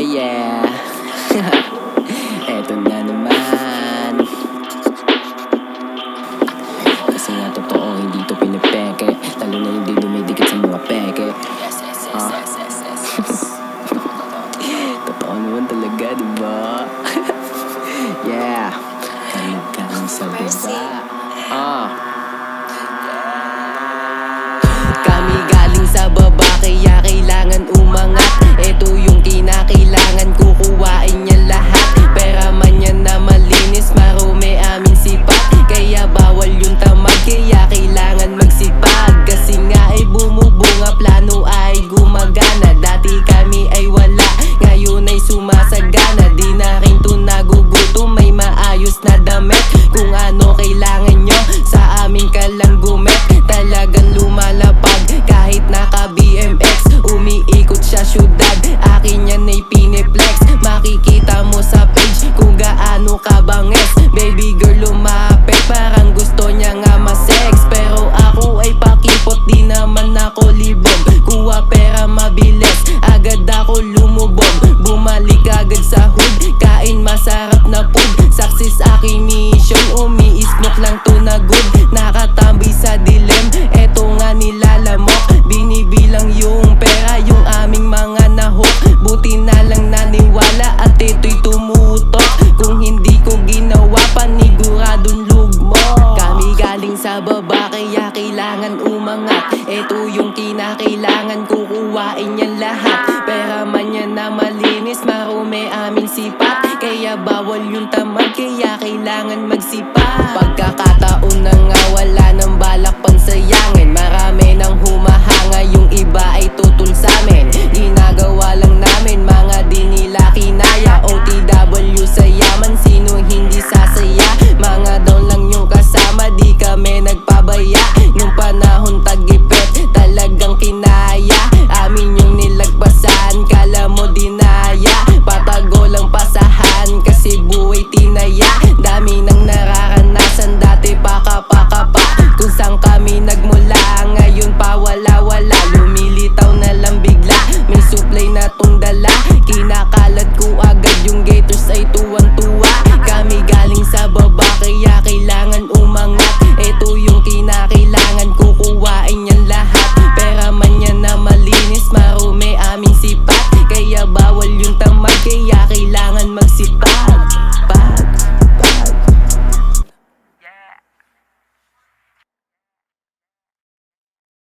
yeah. Eto na naman. Kasi nga totoo, hindi to pinipeke. Lalo na hindi dumidikit sa mga peke. Totoo naman talaga, diba? Yeah. Kami sa baba. Kami galing sa baba, kaya kailangan umangat. Ito yung kinakailangan, kukuhain niya lahat. Pera man yan na malinis, marumi amin sipat. Kaya bawal yung tamad, kaya kailangan magsipag. Kasi nga ay bumubunga, plano ay gumagana. Dati kami ay wala, ngayon ay sumasagana. Di na rin to nagugutom, may maayos na damit. Kung ano kailangan nyo, sa amin ka lang gumit. Talagang lumalapag, kahit naka BMX. Umiikot sa syudad, akin yan ay piniplex. Makikita mo sa page kung gaano kabanges. Baby girl lumapit, parang gusto niya nga ma-sex. Pero ako ay pakipot, di naman ako libog. Kuha pera mabilis, agad ako lumubog. Bumalik agad sa hood, kain masarap na food. Success aking mission, umiismok lang to na good. Nakatambay sa dilim, eto nga nilalamok. Binibilang yung pera, yung aming mga nahok. Buti na lang naniwala at ito'y tumutok. Kung hindi ko ginawa, paniguradong lugmo. Kami galing sa baba, kaya kailangan umangat. Ito yung kinakailangan, kukuhain yan lahat. Pera man yan na malinis, marumi aming sipat. Kaya bawal yung tamad, kaya kailangan magsipa.